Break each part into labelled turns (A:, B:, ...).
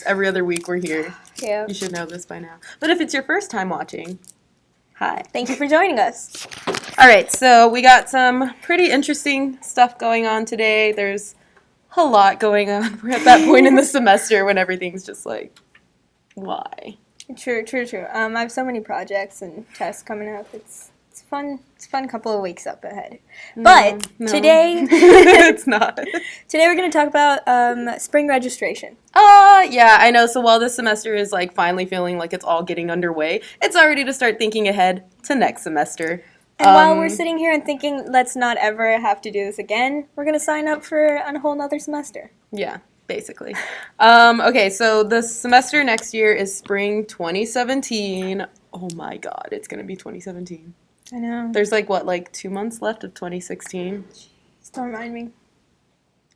A: Every other week we're here.
B: Yeah.
A: You should know this by now. But if it's your first time watching, hi.
B: Thank you for joining us.
A: All right, so we got some pretty interesting stuff going on today. There's a lot going on. We're at that point in the semester when everything's just like, why?
B: True. I have so many projects and tests coming up. It's fun. It's a fun couple of weeks up ahead. But today,
A: it's not.
B: Today we're going to talk about spring registration.
A: Yeah, I know. So while this semester is like finally feeling like it's all getting underway, it's already to start thinking ahead to next semester.
B: And while we're sitting here and thinking, let's not ever have to do this again, we're going to sign up for a whole nother semester.
A: Yeah, basically. Okay, so the semester next year is spring 2017. Oh my god, it's going to be 2017.
B: I know.
A: There's like 2 months left of 2016.
B: Just don't remind me.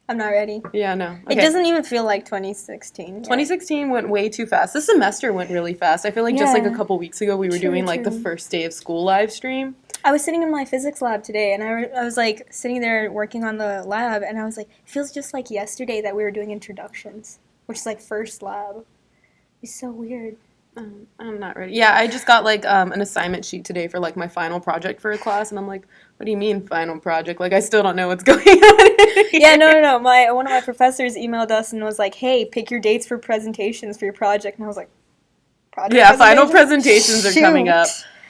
B: I'm not ready.
A: Yeah, no. Okay.
B: It doesn't even feel like 2016.
A: 2016 went way too fast. This semester went really fast. I feel like just like a couple weeks ago we were doing like the first day of school live stream.
B: I was sitting in my physics lab today, and I was like sitting there working on the lab, and I was like, it feels just like yesterday that we were doing introductions, which is like first lab. It's so weird.
A: I'm not ready. Yeah, I just got like an assignment sheet today for like my final project for a class, and I'm like, what do you mean final project? Like I still don't know what's going on.
B: Yeah, no. One of my professors emailed us and was like, hey, pick your dates for presentations for your project, and I was like,
A: final presentations are coming up.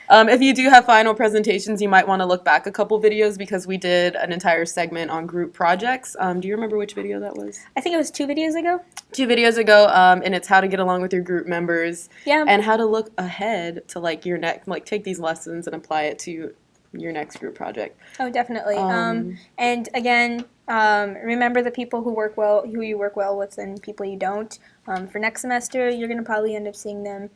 A: If you do have final presentations, you might want to look back a couple videos because we did an entire segment on group projects. Do you remember which video that was?
B: I think it was 2 videos ago.
A: 2 videos ago, and it's how to get along with your group members.
B: Yeah.
A: And how to look ahead to like your next, like take these lessons and apply it to your next group project.
B: Oh, definitely. And again, remember the people who you work well with and people you don't. For next semester, you're going to probably end up seeing them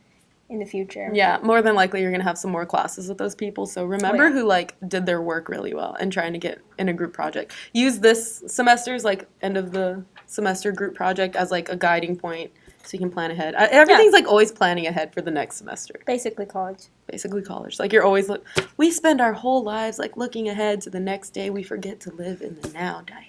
B: in the future.
A: Yeah, more than likely you're going to have some more classes with those people. So remember who like did their work really well and trying to get in a group project. Use this semester's like end of the semester group project as like a guiding point so you can plan ahead. Everything's like always planning ahead for the next semester.
B: Basically college.
A: Like you're always we spend our whole lives like looking ahead to the next day. We forget to live in the now, Diana.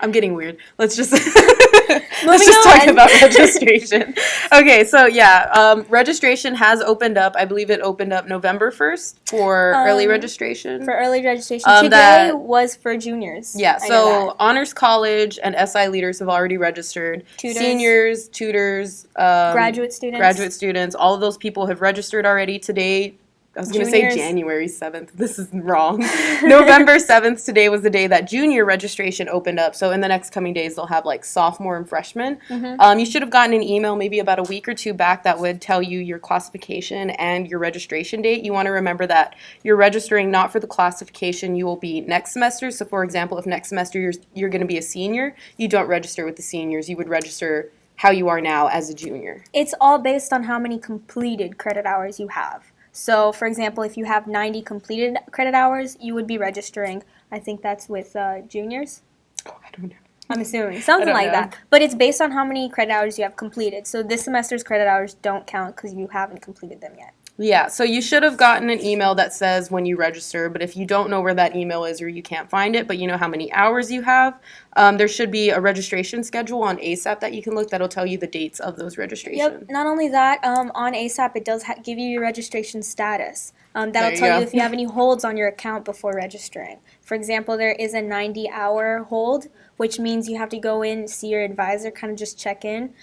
A: I'm getting weird. Let's just talk about registration. Okay, so yeah, registration has opened up. I believe it opened up November 1st for early registration.
B: For early registration. Today was for juniors.
A: Yeah, so Honors College and SI leaders have already registered.
B: Tutors.
A: Seniors, tutors,
B: graduate students.
A: All of those people have registered already today. I was going to say January 7th. This is wrong. November 7th today was the day that junior registration opened up. So in the next coming days, they'll have like sophomore and freshman. Mm-hmm. You should have gotten an email maybe about a week or 2 back that would tell you your classification and your registration date. You want to remember that you're registering not for the classification you will be next semester. So for example, if next semester you're going to be a senior, you don't register with the seniors. You would register how you are now as a junior.
B: It's all based on how many completed credit hours you have. So, for example, if you have 90 completed credit hours, you would be registering. I think that's with juniors.
A: Oh, I don't know.
B: I'm assuming. Something like that. But it's based on how many credit hours you have completed. So this semester's credit hours don't count because you haven't completed them yet.
A: Yeah, so you should have gotten an email that says when you register, but if you don't know where that email is or you can't find it, but you know how many hours you have, there should be a registration schedule on ASAP that you can look that'll tell you the dates of those registrations.
B: Yep, not only that, on ASAP it does give you your registration status. That'll tell you if you have any holds on your account before registering. For example, there is a 90-hour hold, which means you have to go in, see your advisor, kind of just check in,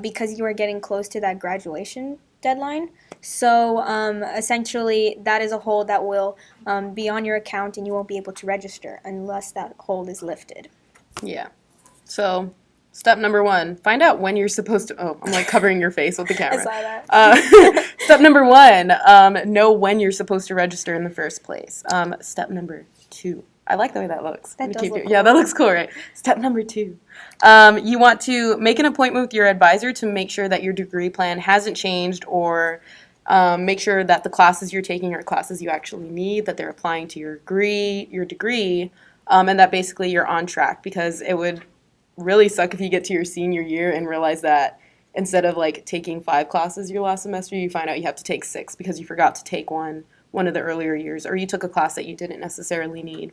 B: because you are getting close to that graduation deadline. So essentially that is a hold that will be on your account and you won't be able to register unless that hold is lifted.
A: Yeah. So step number 1, find out when you're supposed to, I'm like covering your face with the camera.
B: I saw that.
A: Step number 1, know when you're supposed to register in the first place. Step number 2. I like the way that looks.
B: That does look cool.
A: Yeah, that looks cool, right? Step number 2. You want to make an appointment with your advisor to make sure that your degree plan hasn't changed or make sure that the classes you're taking are classes you actually need, that they're applying to your degree, and that basically you're on track because it would really suck if you get to your senior year and realize that instead of like taking 5 classes your last semester, you find out you have to take 6 because you forgot to take one of the earlier years or you took a class that you didn't necessarily need.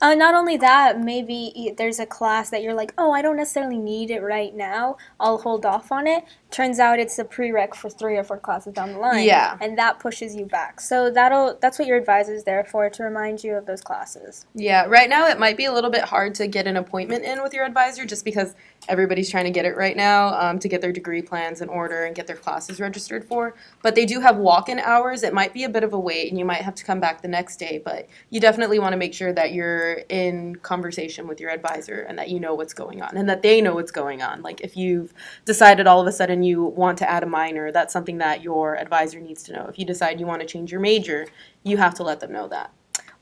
B: Not only that, maybe there's a class that you're like, oh, I don't necessarily need it right now. I'll hold off on it. turns out it's a prereq for 3 or 4 classes down the line.
A: Yeah.
B: And that pushes you back. So that's what your advisor's there for, to remind you of those classes.
A: Yeah, right now it might be a little bit hard to get an appointment in with your advisor just because everybody's trying to get it right now to get their degree plans in order and get their classes registered for. But they do have walk-in hours. It might be a bit of a wait and you might have to come back the next day, but you definitely want to make sure that you're in conversation with your advisor and that you know what's going on and that they know what's going on. Like if you've decided all of a sudden you want to add a minor, that's something that your advisor needs to know. If you decide you want to change your major, you have to let them know that.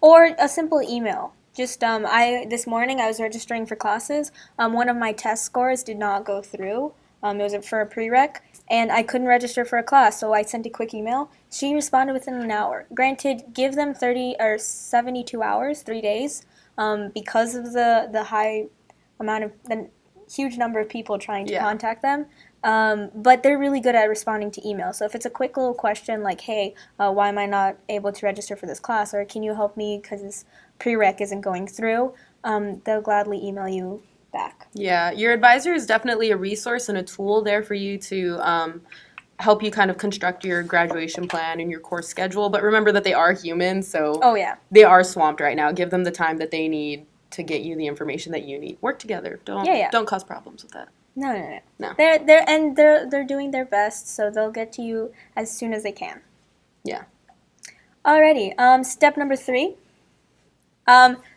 B: Or a simple email. Just this morning I was registering for classes. One of my test scores did not go through. It was for a prereq, and I couldn't register for a class, so I sent a quick email. She responded within an hour. Granted, give them 30 or 72 hours, 3 days, because of the high amount of the huge number of people trying to contact them. But they're really good at responding to email. So if it's a quick little question like, hey, why am I not able to register for this class? Or can you help me because this prereq isn't going through? They'll gladly email you back.
A: Yeah, your advisor is definitely a resource and a tool there for you to help you kind of construct your graduation plan and your course schedule. But remember that they are humans, so they are swamped right now. Give them the time that they need to get you the information that you need. Work together. Don't cause problems with that.
B: No. They're doing their best, so they'll get to you as soon as they can.
A: Yeah.
B: Alrighty. Step number 3.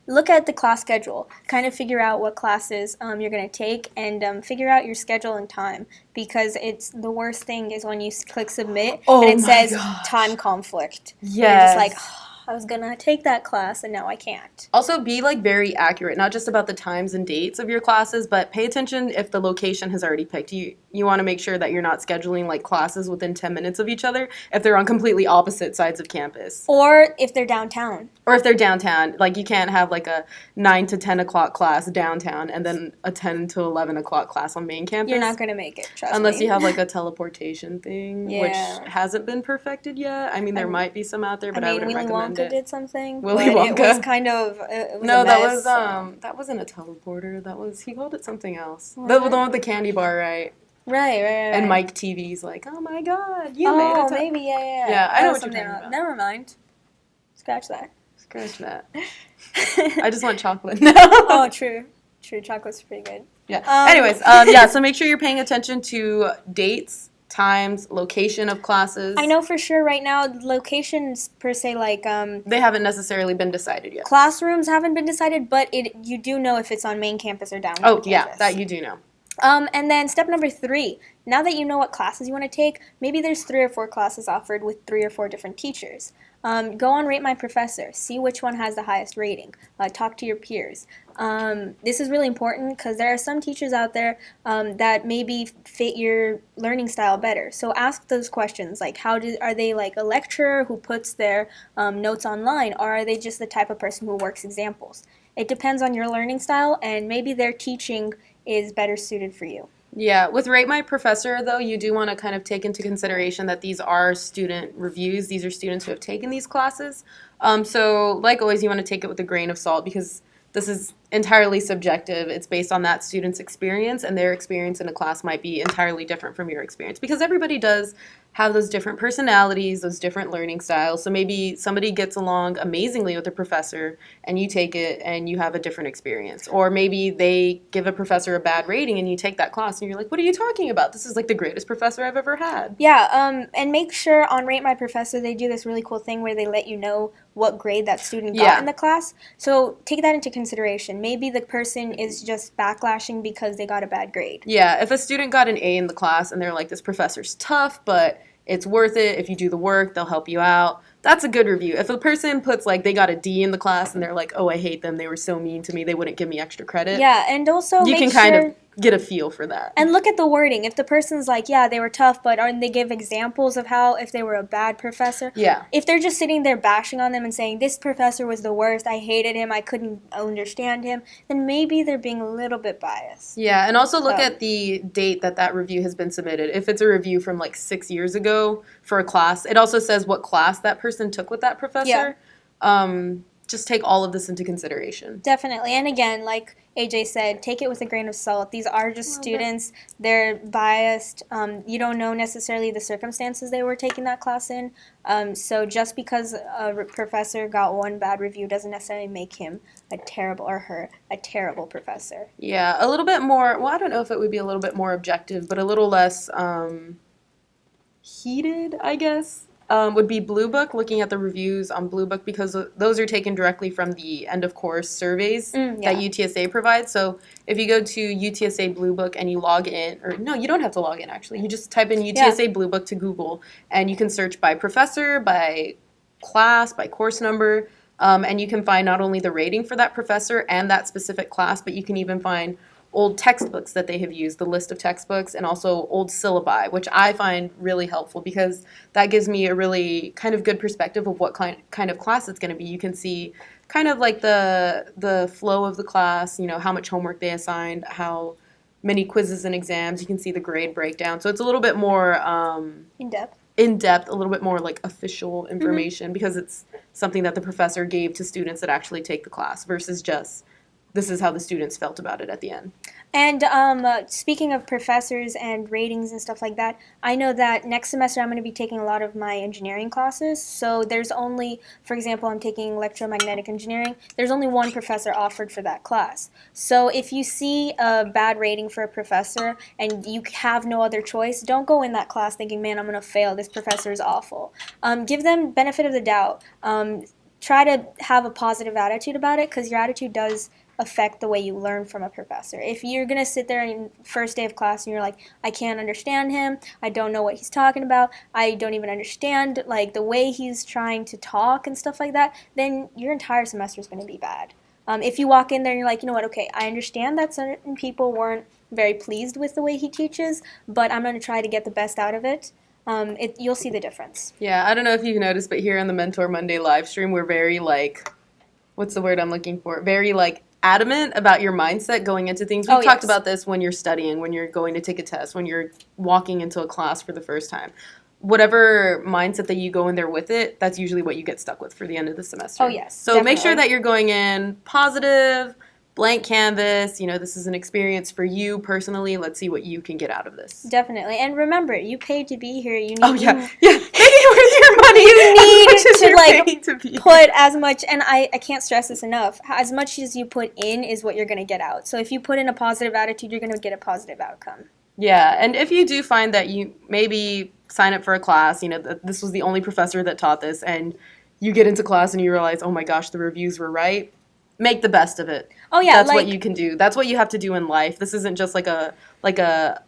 B: Look at the class schedule. Kind of figure out what classes you're going to take and figure out your schedule and time, because it's the worst thing is when you click submit and it says time conflict.
A: Yes.
B: You're just like, I was going to take that class and now I can't.
A: Also, be very accurate, not just about the times and dates of your classes, but pay attention if the location has already picked. You want to make sure that you're not scheduling classes within 10 minutes of each other if they're on completely opposite sides of campus.
B: Or if they're downtown.
A: You can't have a 9 to 10 o'clock class downtown and then a 10 to 11 o'clock class on main campus.
B: You're not going to make it, trust me.
A: Unless you have a teleportation thing, which hasn't been perfected yet. I mean, there might be some out there, but I wouldn't recommend it.
B: Did something.
A: Willy Wonka.
B: It was kind of a
A: mess, that
B: that
A: wasn't a teleporter. He called it something else. The one with the candy bar, right?
B: Right.
A: And Mike TV's like, oh my god, you made it.
B: Maybe, yeah.
A: Yeah, I know what you're talking about.
B: Never mind. Scratch that.
A: I just want chocolate now.
B: Oh, true. Chocolate's pretty good.
A: Yeah. Anyways, so make sure you're paying attention to dates, times, location of classes.
B: I know for sure right now locations per se
A: they haven't necessarily been decided yet.
B: Classrooms haven't been decided, but you do know if it's on main campus or downtown campus.
A: Yeah, that you do know.
B: And then step number 3, now that you know what classes you want to take, maybe there's 3 or 4 classes offered with 3 or 4 different teachers. Go on Rate My Professor, see which one has the highest rating, talk to your peers. This is really important because there are some teachers out there that maybe fit your learning style better. So ask those questions, like are they a lecturer who puts their notes online, or are they just the type of person who works examples? It depends on your learning style, and maybe their teaching is better suited for you.
A: Yeah, with Rate My Professor, though, you do want to kind of take into consideration that these are student reviews. These are students who have taken these classes. So, like always, you want to take it with a grain of salt because this is entirely subjective. It's based on that student's experience, and their experience in a class might be entirely different from your experience because everybody does have those different personalities, those different learning styles. So maybe somebody gets along amazingly with a professor and you take it and you have a different experience. Or maybe they give a professor a bad rating and you take that class and you're like, what are you talking about? This is the greatest professor I've ever had.
B: Yeah, and make sure on Rate My Professor they do this really cool thing where they let you know what grade that student got in the class. So take that into consideration. Maybe the person is just backlashing because they got a bad grade.
A: Yeah, if a student got an A in the class and they're like, this professor's tough, but it's worth it. If you do the work, they'll help you out. That's a good review. If a person puts they got a D in the class and they're like, oh, I hate them, they were so mean to me, they wouldn't give me extra credit.
B: Yeah, and also
A: you can kind of get a feel for that.
B: And look at the wording. If the person's like, yeah, they were tough, but they give examples of how if they were a bad professor.
A: Yeah.
B: If they're just sitting there bashing on them and saying, this professor was the worst, I hated him, I couldn't understand him, then maybe they're being a little bit biased.
A: Yeah, and also look at the date that review has been submitted. If it's a review from 6 years ago for a class, it also says what class that person took with that professor. just take all of this into consideration.
B: Definitely. And again, like AJ said, take it with a grain of salt. These are just students. They're biased. You don't know necessarily the circumstances they were taking that class in. So just because a professor got one bad review doesn't necessarily make him a terrible, or her a terrible professor.
A: Yeah, a little bit more, well, I don't know if it would be a little bit more objective, but a little less heated, I guess. Would be Blue Book, looking at the reviews on Blue Book, because those are taken directly from the end of course surveys that UTSA provides. So if you go to UTSA Blue Book and you log in, or no, you don't have to log in actually. You just type in UTSA Blue Book to Google, and you can search by professor, by class, by course number, and you can find not only the rating for that professor and that specific class, but you can even find old textbooks that they have used, the list of textbooks, and also old syllabi, which I find really helpful because that gives me a really kind of good perspective of what kind of class it's going to be. You can see kind of like the flow of the class, you know, how much homework they assigned, how many quizzes and exams. You can see the grade breakdown. So it's a little bit more in-depth, a little bit more like official information because it's something that the professor gave to students that actually take the class versus just this is how the students felt about it at the end.
B: And speaking of professors and ratings and stuff like that, I know that next semester I'm going to be taking a lot of my engineering classes. So there's only, for example, I'm taking electromagnetic engineering. There's only one professor offered for that class. So if you see a bad rating for a professor and you have no other choice, don't go in that class thinking, man, I'm going to fail. This professor is awful. Give them benefit of the doubt. Try to have a positive attitude about it because your attitude does affect the way you learn from a professor. If you're going to sit there in first day of class and you're like, I can't understand him, I don't know what he's talking about, I don't even understand like the way he's trying to talk and stuff like that, then your entire semester is going to be bad. If you walk in there and you're like, you know what, okay, I understand that certain people weren't very pleased with the way he teaches, but I'm going to try to get the best out of it. You'll see the difference.
A: Yeah, I don't know if you've noticed, but here on the Mentor Monday live stream, we're very like, what's the word I'm looking for? Very like adamant about your mindset going into things. We've talked about this when you're studying, when you're going to take a test, when you're walking into a class for the first time. Whatever mindset that you go in there with it, that's usually what you get stuck with for the end of the semester.
B: Oh, yes.
A: So definitely. Make sure that you're going in positive, blank canvas. You know, this is an experience for you personally. Let's see what you can get out of this.
B: Definitely. And remember, you paid to be here. You need
A: Make it worth your money.
B: You need to put as much, and I can't stress this enough, as much as you put in is what you're going to get out. So if you put in a positive attitude, you're going to get a positive outcome.
A: Yeah, and if you do find that you maybe sign up for a class, you know, this was the only professor that taught this, and you get into class and you realize, oh my gosh, the reviews were right, make the best of it.
B: Oh yeah,
A: that's what you can do. That's what you have to do in life. This isn't just like a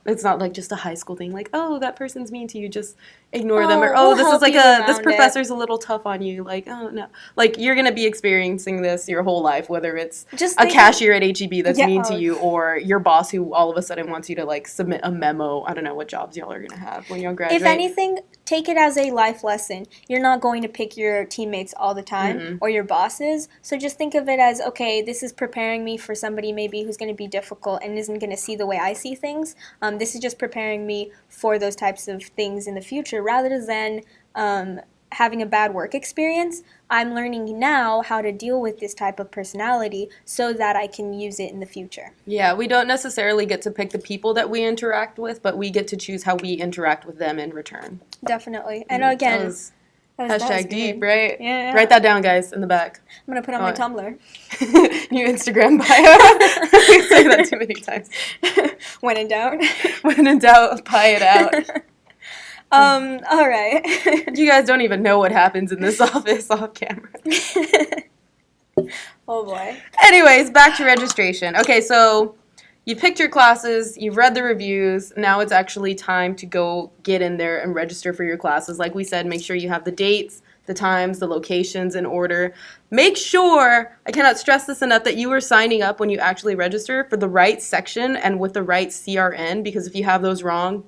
A: it's not like just a high school thing. Like, oh, that person's mean to you, just ignore them. Or this is like this professor's a little tough on you. Like, oh no, like you're gonna be experiencing this your whole life, whether it's just a cashier at HEB that's mean to you, or your boss who all of a sudden wants you to like submit a memo. I don't know what jobs y'all are gonna have when y'all graduate.
B: If anything, take it as a life lesson. You're not going to pick your teammates all the time or your bosses. So just think of it as, okay, this is preparing me for somebody maybe who's going to be difficult and isn't going to see the way I see things. This is just preparing me for those types of things in the future rather than having a bad work experience. I'm learning now how to deal with this type of personality so that I can use it in the future. Yeah,
A: we don't necessarily get to pick the people that we interact with, but we get to choose how we interact with them in return.
B: Definitely. And again,
A: hashtag deep, right?
B: Yeah.
A: Write that down, guys, in the back.
B: I'm going to put on my Tumblr.
A: New Instagram bio. We say that too many times.
B: When in doubt.
A: When in doubt, buy it out.
B: All right.
A: You guys don't even know what happens in this office off camera.
B: Oh, boy.
A: Anyways, back to registration. Okay, so you picked your classes, you've read the reviews, now it's actually time to go get in there and register for your classes. Like we said, make sure you have the dates, the times, the locations in order. Make sure, I cannot stress this enough, that you are signing up when you actually register for the right section and with the right CRN, because if you have those wrong,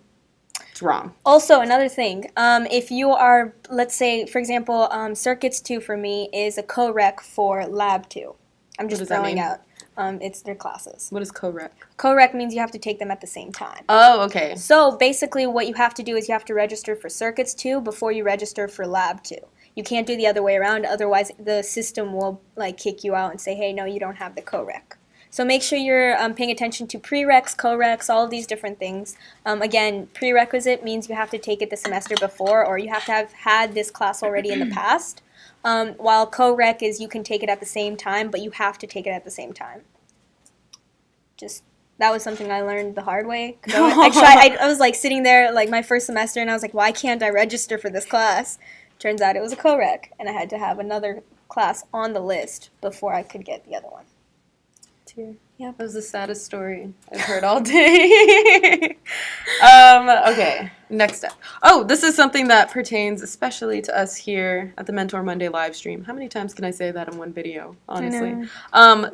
A: it's wrong. Also,
B: another thing, if you are, let's say, for example, Circuits 2 for me is a co-rec for Lab 2. I'm just throwing out. It's their classes.
A: What is co-rec?
B: Co-rec means you have to take them at the same time.
A: Oh, okay.
B: So basically what you have to do is you have to register for Circuits 2 before you register for Lab 2. You can't do the other way around, otherwise the system will like kick you out and say, hey, no, you don't have the CoReq. So make sure you're paying attention to prereqs, coreqs, all of these different things. Again, prerequisite means you have to take it the semester before, or you have to have had this class already in the past. While coreq is you can take it at the same time, but you have to take it at the same time. That was something I learned the hard way. I was like sitting there like my first semester, and I was like, why can't I register for this class? Turns out it was a coreq, and I had to have another class on the list before I could get the other one.
A: Yeah, that was the saddest story I've heard all day. Okay, next up. Oh, this is something that pertains especially to us here at the Mentor Monday live stream. How many times can I say that in one video, honestly?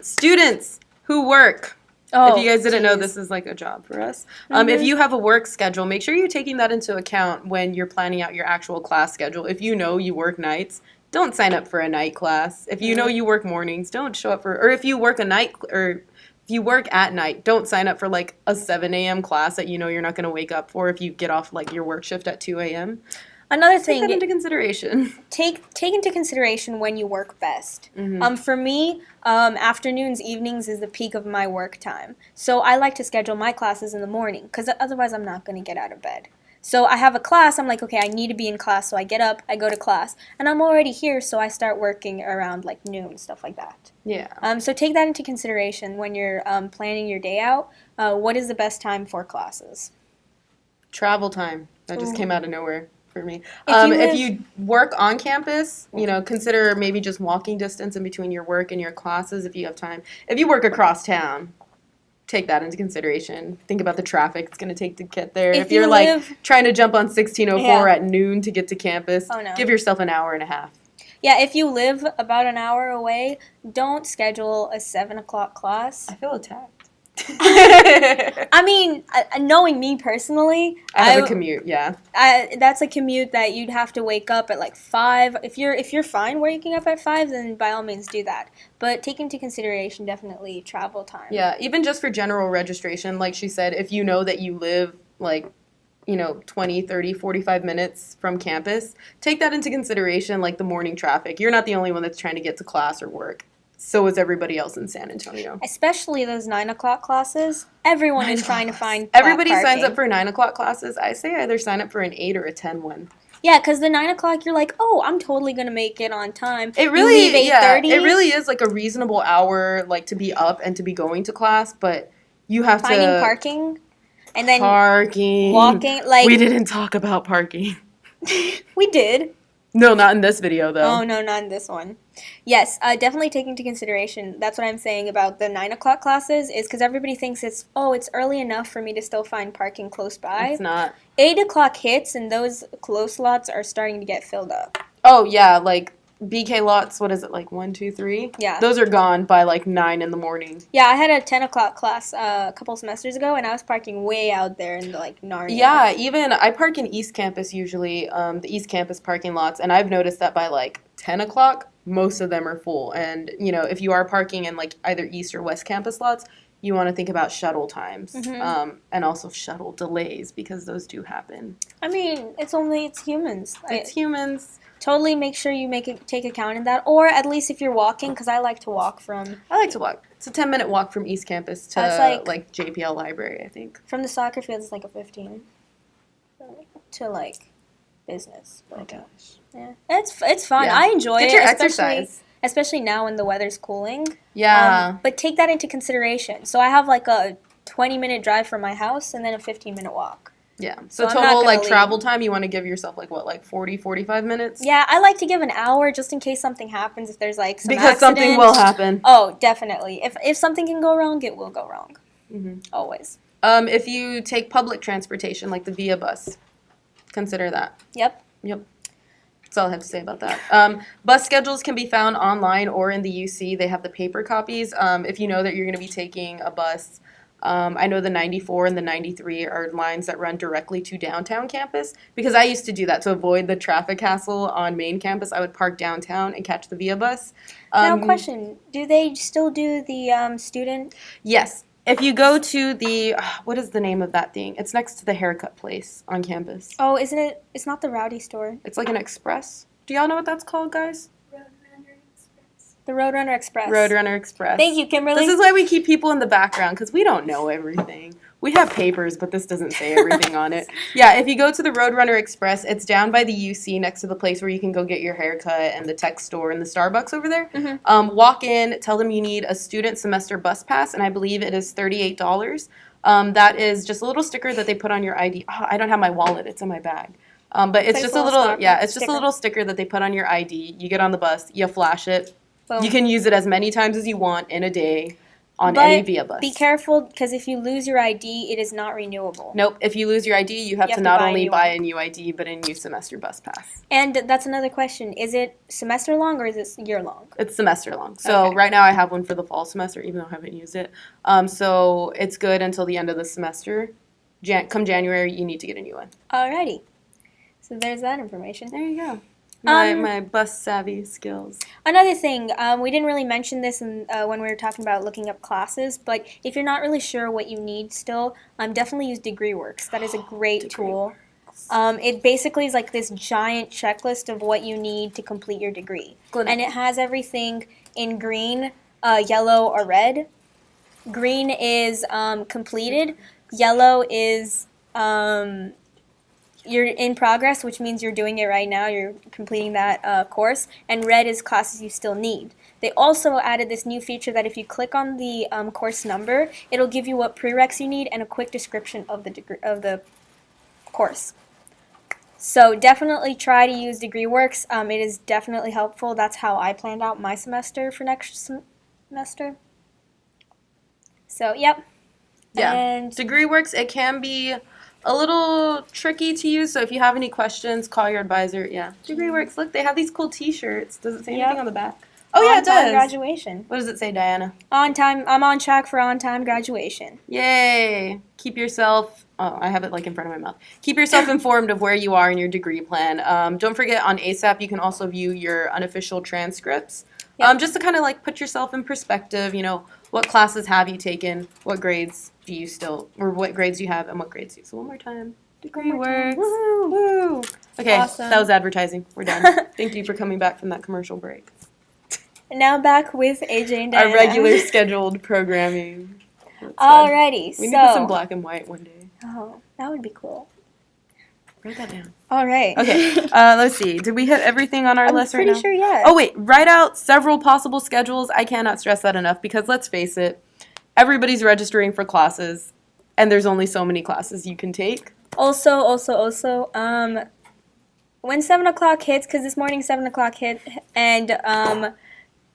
A: Students who work. If you guys didn't know, this is like a job for us. If you have a work schedule, make sure you're taking that into account when you're planning out your actual class schedule. If you know you work nights, don't sign up for a night class. If you know you work mornings, don't show up for, or if you work a night, or if you work at night, don't sign up for like a 7 a.m. class that you know you're not going to wake up for if you get off like your work shift at 2 a.m.
B: Another thing,
A: take that into consideration.
B: Take into consideration when you work best. For me, afternoons, evenings is the peak of my work time. So I like to schedule my classes in the morning, because otherwise I'm not going to get out of bed. So I have a class, I'm like, okay, I need to be in class, so I get up, I go to class, and I'm already here, so I start working around like noon, stuff like that.
A: Yeah.
B: So take that into consideration when you're planning your day out. What is the best time for classes?
A: Travel time. That just came out of nowhere for me. If you work on campus, consider maybe just walking distance in between your work and your classes if you have time. If you work across town, take that into consideration. Think about the traffic it's going to take to get there. If you're like trying to jump on 1604 at noon to get to campus, give yourself an hour and a half.
B: Yeah, if you live about an hour away, don't schedule a 7 o'clock class.
A: I feel attacked.
B: I mean, knowing me personally,
A: I have a commute. Yeah,
B: that's a commute that you'd have to wake up at like 5. If you're fine waking up at 5, then by all means do that. But take into consideration definitely travel time.
A: Yeah, even just for general registration, like she said, if you know that you live like 20, 30, 45 minutes from campus, take that into consideration, like the morning traffic. You're not the only one that's trying to get to class or work. So is everybody else in San Antonio.
B: Especially those 9 o'clock classes. Everyone is trying to find
A: Everybody
B: parking.
A: signs up for 9 o'clock classes. I say either sign up for an 8 or a 10 one.
B: Yeah, because the 9 o'clock, you're like, oh, I'm totally going to make it on time.
A: It really, it really is like a reasonable hour like to be up and to be going to class, but you have
B: Finding parking. And then
A: walking. We didn't talk about parking.
B: We did.
A: No, not in this video, though.
B: Oh, no, not in this one. Yes, definitely take into consideration. That's what I'm saying about the 9 o'clock classes is because everybody thinks it's early enough for me to still find parking close by.
A: It's not.
B: 8 o'clock hits, and those close lots are starting to get filled up.
A: Oh, yeah, like BK lots, what is it, like 1, 2, 3?
B: Yeah.
A: Those are gone by like 9 in the morning.
B: Yeah, I had a 10 o'clock class a couple semesters ago, and I was parking way out there in like Narnia.
A: Yeah, even I park in East Campus usually, the East Campus parking lots, and I've noticed that by like 10 o'clock, most of them are full. And, if you are parking in like either East or West Campus lots, you want to think about shuttle times and also shuttle delays because those do happen.
B: I mean, it's humans.
A: It's humans.
B: Totally make sure you take account in that, or at least if you're walking, because I like to walk from...
A: I like to walk. It's a 10-minute walk from East Campus to, like JPL Library, I think.
B: From the soccer field, it's like a 15 to, like, business.
A: Oh, my gosh.
B: Yeah. It's fun. Yeah. I enjoy it.
A: Get your exercise.
B: Especially now when the weather's cooling.
A: Yeah.
B: But take that into consideration. So I have, like, a 20-minute drive from my house and then a 15-minute walk.
A: Yeah. So total, like, travel time, you want to give yourself, like, what, like 40, 45 minutes?
B: Yeah, I like to give an hour just in case something happens, if there's, like, some
A: Because something will happen.
B: Oh, definitely. If something can go wrong, it will go wrong.
A: Mm-hmm.
B: Always.
A: If you take public transportation, like the Via bus, consider that.
B: Yep.
A: That's all I have to say about that. Bus schedules can be found online or in the UC. They have the paper copies. If you know that you're going to be taking a bus, I know the 94 and the 93 are lines that run directly to downtown campus because I used to do that to avoid the traffic hassle on main campus. I would park downtown and catch the Via bus.
B: Now, question, do they still do the student?
A: Yes. If you go to the, what is the name of that thing? It's next to the haircut place on campus.
B: Oh, isn't it? It's not the Rowdy store.
A: It's like an Express. Do y'all know what that's called, guys?
B: The Roadrunner Express.
A: Roadrunner Express.
B: Thank you, Kimberly.
A: This is why we keep people in the background, because we don't know everything. We have papers, but this doesn't say everything on it. Yeah, if you go to the Roadrunner Express, it's down by the UC next to the place where you can go get your haircut and the tech store and the Starbucks over there.
B: Mm-hmm.
A: Walk in, tell them you need a student semester bus pass, and I believe it is $38. That is just a little sticker that they put on your ID. Oh, I don't have my wallet. It's in my bag. But it's just a little, it's just a little sticker that they put on your ID. You get on the bus, you flash it.
B: Boom.
A: You can use it as many times as you want in a day on any VIA bus.
B: Be careful, because if you lose your ID, it is not renewable.
A: Nope. If you lose your ID, you have to not only buy a new ID, but a new semester bus pass.
B: And that's another question. Is it semester long or is it year long?
A: It's semester long. So right now I have one for the fall semester, even though I haven't used it. So it's good until the end of the semester. Come January, you need to get a new one.
B: Alrighty. So there's that information.
A: There you go. My bus savvy skills.
B: Another thing, we didn't really mention this when we were talking about looking up classes, but if you're not really sure what you need still, definitely use DegreeWorks. That is a great tool. It basically is like this giant checklist of what you need to complete your degree. And it has everything in green, yellow, or red. Green is completed. Yellow is you're in progress, which means you're doing it right now. You're completing that course. And red is classes you still need. They also added this new feature that if you click on the course number, it'll give you what prereqs you need and a quick description of the course. So definitely try to use DegreeWorks. It is definitely helpful. That's how I planned out my semester for next semester. So, yep.
A: Yeah.
B: And
A: DegreeWorks, it can be a little tricky to use, so if you have any questions, call your advisor. Yeah. DegreeWorks, look, they have these cool t-shirts. Does it say anything on the back? Oh, yeah, it does.
B: Graduation.
A: What does it say, Diana?
B: On time. I'm on track for on-time graduation.
A: Yay. Keep yourself, I have it like in front of my mouth. Keep yourself informed of where you are in your degree plan. Don't forget on ASAP, you can also view your unofficial transcripts. Yep. Just to kind of like put yourself in perspective, what classes have you taken, what grades do you still, or what grades do you have, and what grades do you. So one more time. DegreeWorks. Woo! Okay, awesome. That was advertising. We're done. Thank you for coming back from that commercial break.
B: Now back with AJ and Diana.
A: Our regular scheduled programming.
B: Alrighty,
A: we need this in black and white one day.
B: Oh, that would be cool.
A: Write that down.
B: All right.
A: Okay, let's see. Did we hit everything on our list right now?
B: I'm pretty sure, yes.
A: Oh, wait. Write out several possible schedules. I cannot stress that enough because, let's face it, everybody's registering for classes, and there's only so many classes you can take.
B: Also, when 7 o'clock hits, because this morning 7 o'clock hit, and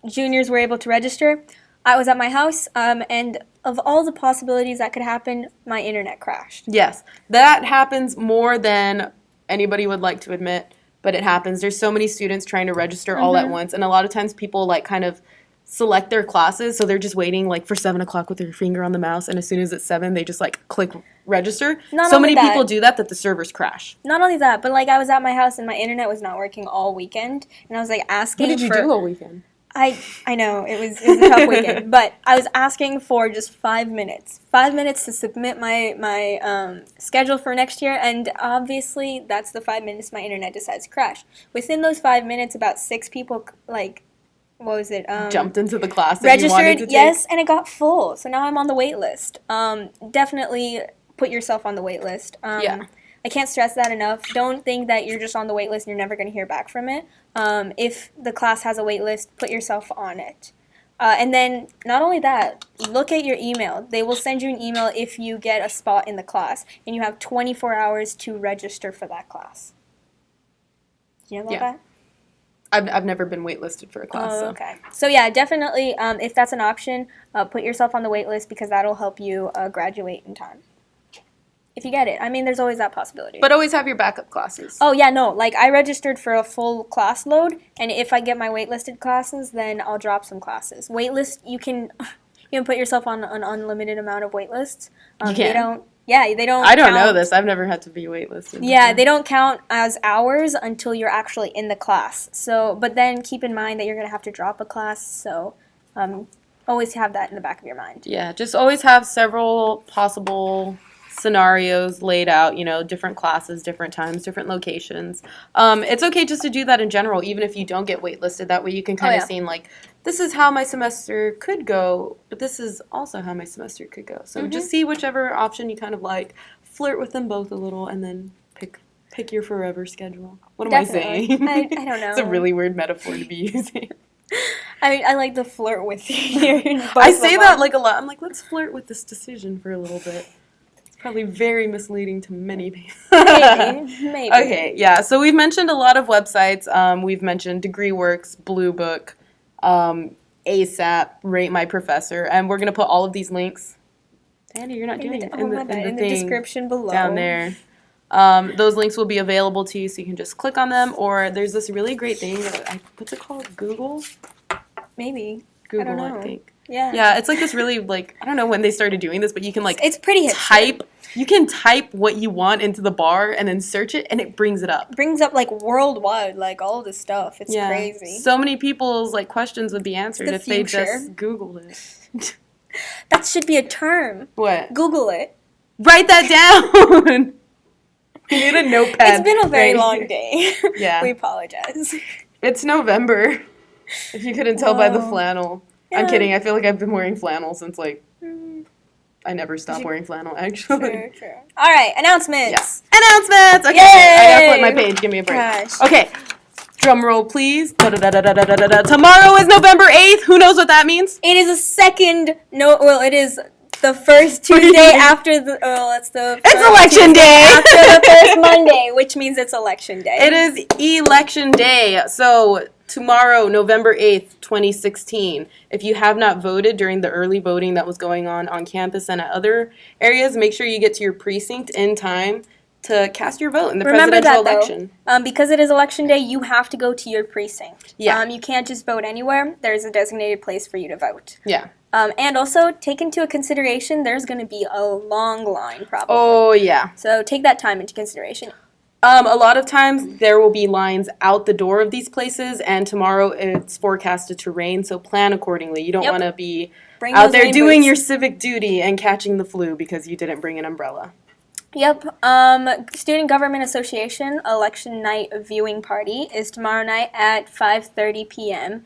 B: juniors were able to register, I was at my house, and of all the possibilities that could happen, my internet crashed.
A: Yes, that happens more than anybody would like to admit, but it happens. There's so many students trying to register all at once, and a lot of times people like kind of select their classes, so they're just waiting like for 7 o'clock with their finger on the mouse, and as soon as it's 7, they just like click register. So many people do that the servers crash.
B: Not only that, but like I was at my house and my internet was not working all weekend, and I was like asking.
A: What did you do all weekend?
B: I know, it was a tough weekend, but I was asking for just 5 minutes. 5 minutes to submit my schedule for next year, and obviously that's the 5 minutes my internet decides to crash. Within those 5 minutes, about 6 people,
A: jumped into the class
B: registered,
A: that you wanted to take?
B: Yes, and it got full, so now I'm on the wait list. Definitely put yourself on the wait list.
A: Yeah.
B: I can't stress that enough. Don't think that you're just on the wait list and you're never going to hear back from it. If the class has a wait list, put yourself on it. And then, not only that, look at your email. They will send you an email if you get a spot in the class, and you have 24 hours to register for that class. Do you know about that?
A: I've never been waitlisted for a class.
B: Oh, okay. So yeah, definitely, if that's an option, put yourself on the wait list because that'll help you graduate in time. If you get it. I mean, there's always that possibility.
A: But always have your backup classes.
B: Oh, yeah, no. Like, I registered for a full class load, and if I get my waitlisted classes, then I'll drop some classes. Waitlist, you can put yourself on an unlimited amount of waitlists.
A: You can?
B: They don't
A: I don't know this. I've never had to be waitlisted.
B: Yeah, they don't count as hours until you're actually in the class. So, but then keep in mind that you're going to have to drop a class, so always have that in the back of your mind.
A: Yeah, just always have several possible scenarios laid out, different classes, different times, different locations. It's okay just to do that in general, even if you don't get waitlisted. That way you can kind of see, like, this is how my semester could go, but this is also how my semester could go. So just see whichever option you kind of like, flirt with them both a little, and then pick your forever schedule. What am I saying?
B: I don't know.
A: It's a really weird metaphor to be using.
B: I like to flirt with you.
A: I say that like a lot. I'm like, let's flirt with this decision for a little bit. It's probably very misleading to many people.
B: Maybe.
A: Okay, yeah. So we've mentioned a lot of websites. We've mentioned DegreeWorks, Blue Book, ASAP, Rate My Professor, and we're gonna put all of these links. Andy, you're not doing it
B: in the description below
A: down there. Those links will be available to you, so you can just click on them. Or there's this really great thing that what's it called? Google?
B: Maybe.
A: Google,
B: I don't know.
A: I think.
B: Yeah.
A: Yeah, it's like this really, like, I don't know when they started doing this, but you can, like,
B: it's pretty
A: type. You can type what you want into the bar and then search it, and it brings it up.
B: Brings up, like, worldwide, like, all this stuff. It's crazy.
A: So many people's, like, questions would be answered if they just Googled it.
B: That should be a term.
A: What?
B: Google it.
A: Write that down. You need a notepad.
B: It's been a very long day.
A: Yeah.
B: We apologize.
A: It's November, if you couldn't tell by the flannel.
B: Yeah.
A: I'm kidding. I feel like I've been wearing flannel since, like, I never stopped wearing flannel, actually.
B: True. All right, announcements.
A: Yes. Announcements! Okay, I gotta flip my page. Give me a break.
B: Gosh.
A: Okay, drum roll, please. Tomorrow is November 8th. Who knows what that means?
B: It is it is the first Tuesday after the, it's
A: election day!
B: After the first Monday, which means it's election day.
A: It is election day. So tomorrow, November 8th, 2016, if you have not voted during the early voting that was going on campus and at other areas, make sure you get to your precinct in time to cast your vote in the presidential election.
B: Because it is election day, you have to go to your precinct.
A: Yeah.
B: You can't just vote anywhere. There's a designated place for you to vote.
A: Yeah.
B: And also, take into consideration, there's going to be a long line, probably.
A: Oh, yeah.
B: So take that time into consideration.
A: A lot of times there will be lines out the door of these places, and tomorrow it's forecasted to rain, so plan accordingly. You don't want to be out there doing your civic duty and catching the flu because you didn't bring an umbrella.
B: Yep. Student Government Association Election Night Viewing Party is tomorrow night at 5:30 p.m.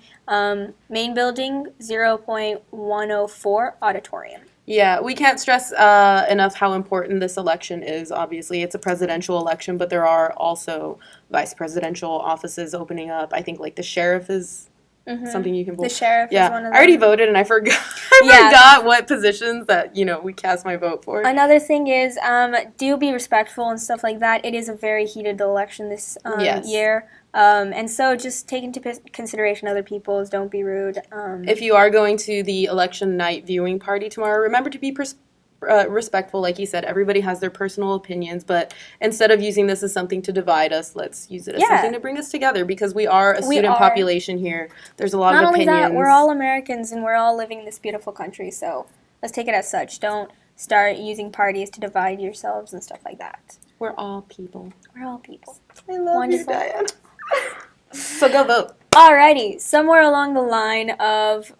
B: Main building, 0.104 auditorium.
A: Yeah, we can't stress enough how important this election is, obviously. It's a presidential election, but there are also vice presidential offices opening up. I think, like, the sheriff is something you can vote.
B: The sheriff is one of them.
A: I already voted, and I forgot forgot what positions that, we cast my vote for.
B: Another thing is, do be respectful and stuff like that. It is a very heated election this year. And so just take into consideration other people's. Don't be rude.
A: If you are going to the election night viewing party tomorrow, remember to be respectful. Like you said, everybody has their personal opinions, but instead of using this as something to divide us, let's use it as something to bring us together, because we are a student population here. There's a lot of opinions.
B: Not only that, we're all Americans and we're all living in this beautiful country, so let's take it as such. Don't start using parties to divide yourselves and stuff like that.
A: We're all people.
B: We're all people.
A: I love you, Diane. So go vote.
B: Alrighty, somewhere along the line of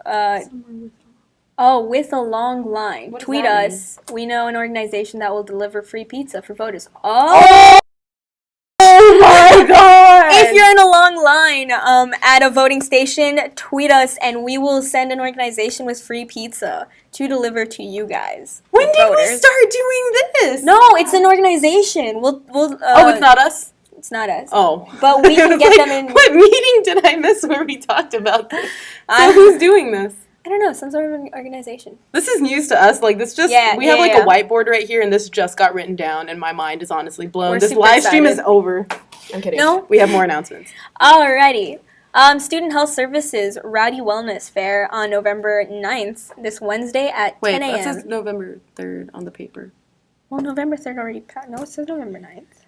B: with a long line. Tweet us. We know an organization that will deliver free pizza for voters. Oh
A: my God!
B: If you're in a long line at a voting station, tweet us and we will send an organization with free pizza to deliver to you guys.
A: When did we start doing this?
B: No, it's an organization. We'll
A: it's not us?
B: It's not us.
A: Oh.
B: But we can get them in.
A: What meeting did I miss where we talked about this? So who's doing this?
B: I don't know, some sort of an organization.
A: This is news to us. Like, this just, we have, like, a whiteboard right here, and this just got written down, and my mind is honestly blown. This live stream is over. I'm kidding. No? We have more announcements.
B: Alrighty. Student Health Services Rowdy Wellness Fair on November 9th, this Wednesday at 10 a.m.
A: Wait, that says November 3rd on the paper.
B: Well, November 3rd already passed. No, it says November 9th.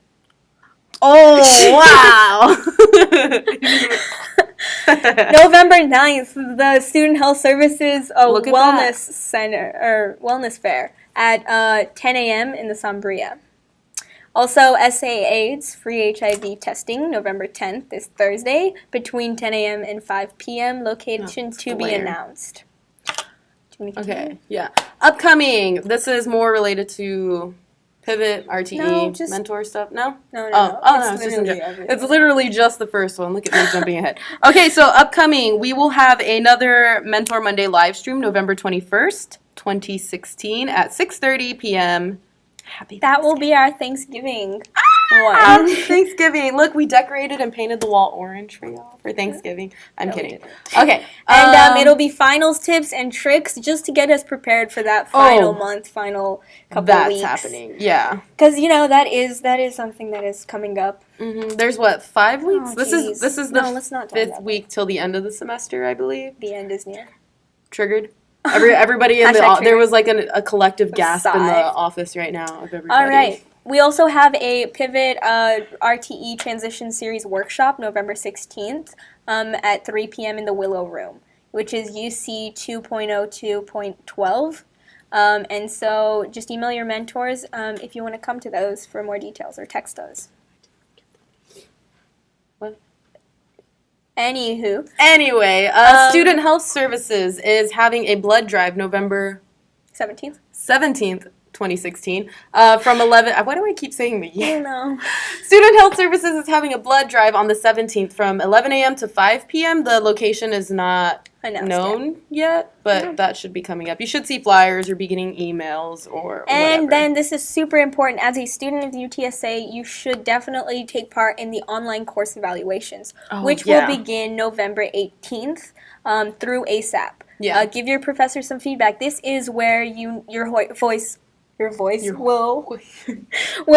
A: Oh, wow.
B: November 9th, the Student Health Services Wellness Center, or Wellness Fair at 10 a.m. in the Sombria. Also, SA AIDS free HIV testing, November 10th, this Thursday, between 10 a.m. and 5 p.m. Location to be announced.
A: Okay, yeah. Upcoming. This is more related to Pivot, RTE,
B: No, just-
A: mentor stuff? No?
B: No.
A: No, it's just it's literally just the first one. Look at me jumping ahead. Okay, so upcoming, we will have another Mentor Monday live stream November 21st, 2016 at 6:30 p.m. Happy
B: That will be our Thanksgiving
A: Happy
B: one.
A: Thanksgiving. Look, we decorated and painted the wall orange for y'all for Thanksgiving. I'm kidding.
B: didn't.
A: Okay.
B: And it'll be finals, tips, and tricks just to get us prepared for that final month, final couple weeks.
A: That's happening. Yeah.
B: Because that is something that is coming up.
A: There's what, 5 weeks?
B: Oh,
A: this is the
B: let's not talk
A: 5th
B: about
A: week till the end of the semester, I believe.
B: The end is near.
A: Triggered. Everybody in
B: Hashtag
A: there was like a collective gasp in the
B: sigh.
A: office right now of everybody.
B: All right. We also have a Pivot RTE Transition Series workshop November 16th at 3 p.m. in the Willow Room, which is UC 2.02.12. And so just email your mentors if you want to come to those for more details, or text us.
A: What?
B: Anyway,
A: Student Health Services is having a blood drive November
B: 17th.
A: 17th, 2016, from 11. Why do I keep saying the year?
B: I don't know.
A: Student Health Services is having a blood drive on the 17th from 11 a.m. to 5 p.m. The location is not known yet, but that should be coming up. You should see flyers or be getting emails or
B: And
A: whatever.
B: then this is super important. As a student of UTSA, you should definitely take part in the online course evaluations, which will begin November 18th through ASAP.
A: Yeah.
B: Give your professor some feedback. This is where your voice will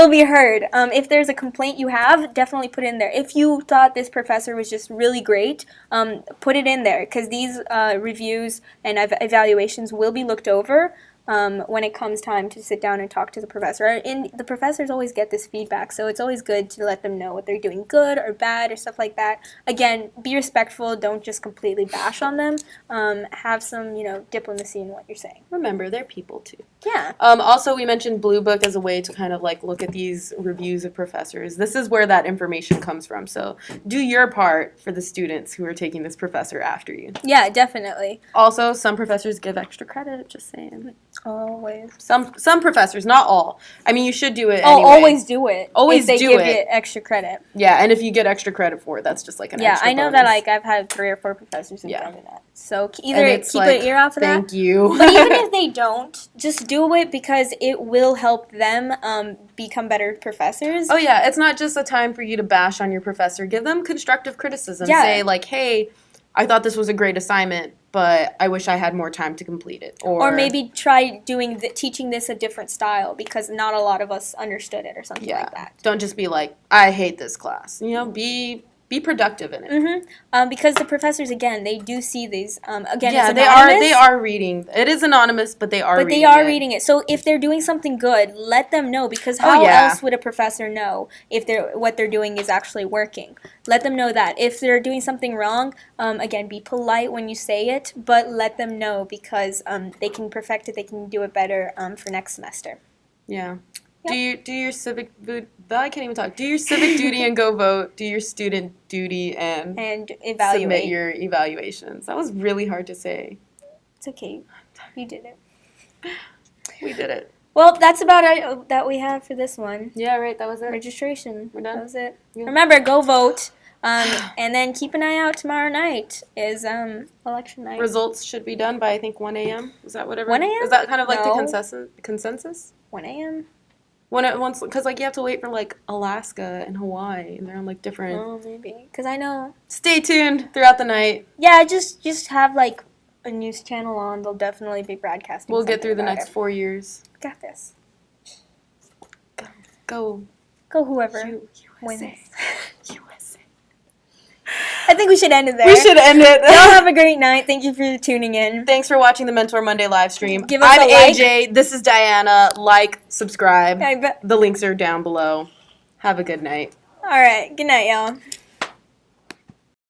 B: be heard. If there's a complaint you have, definitely put it in there. If you thought this professor was just really great, put it in there, because these reviews and evaluations will be looked over when it comes time to sit down and talk to the professor. And the professors always get this feedback, so it's always good to let them know what they're doing good or bad or stuff like that. Again, be respectful. Don't just completely bash on them. Have some, diplomacy in what you're saying.
A: Remember, they're people too.
B: Yeah.
A: Also, we mentioned Blue Book as a way to kind of like look at these reviews of professors. This is where that information comes from. So do your part for the students who are taking this professor after you.
B: Yeah, definitely.
A: Also, some professors give extra credit, just saying.
B: Always.
A: Some professors, not all. I mean, you should do it anyway.
B: Always do it.
A: Always
B: if they
A: do
B: give
A: it.
B: you extra credit.
A: Yeah, and if you get extra credit for it, that's just like an extra
B: I know
A: bonus.
B: that I've had 3 or 4 professors who've done that. So either keep
A: like,
B: an ear out for that.
A: Thank you.
B: But even if they don't, just do it because it will help them become better professors.
A: Oh yeah, it's not just a time for you to bash on your professor. Give them constructive criticism.
B: Yeah.
A: Say like, hey, I thought this was a great assignment, but I wish I had more time to complete it.
B: Or maybe try teaching this a different style because not a lot of us understood it or something like that.
A: Don't just be like, I hate this class. Be productive in it.
B: Because the professors, again, they do see these. Again,
A: yeah,
B: it's anonymous.
A: they are reading. It is anonymous, but they are reading it.
B: But they are reading it. So if they're doing something good, let them know, because how else would a professor know if what they're doing is actually working? Let them know that. If they're doing something wrong, again, be polite when you say it, but let them know because they can perfect it, they can do it better for next semester.
A: Yeah. Yep. Do your civic I can't even talk. Do your civic duty and go vote. Do your student duty and
B: evaluate.
A: Submit your evaluations. That was really hard to say.
B: It's okay. You did it.
A: We did it.
B: Well, that's about it that we have for this one.
A: Yeah, right. That was it.
B: Registration.
A: We're done.
B: That was it.
A: Yeah.
B: Remember, go vote. And then keep an eye out. Tomorrow night is election night.
A: Results should be done by I think 1 a.m. Is that whatever?
B: 1 a.m.?
A: Is that kind of like
B: No.
A: the consensus?
B: 1 a.m.
A: Because like you have to wait for like Alaska and Hawaii, and they're on like different.
B: Oh, maybe. Because I know.
A: Stay tuned throughout the night.
B: Yeah, just have like a news channel on. They'll definitely be broadcasting.
A: We'll get through the
B: about
A: next
B: it.
A: 4 years.
B: Got this.
A: Go.
B: Go whoever wins.
A: USA.
B: I think we should end it there.
A: We should end it.
B: Y'all have a great night. Thank you for tuning in.
A: Thanks for watching the Mentor Monday live stream.
B: Give us
A: I'm
B: a like.
A: AJ. This is Diana. Like, subscribe.
B: I bet.
A: The links are down below. Have a good night.
B: All right. Good night, y'all.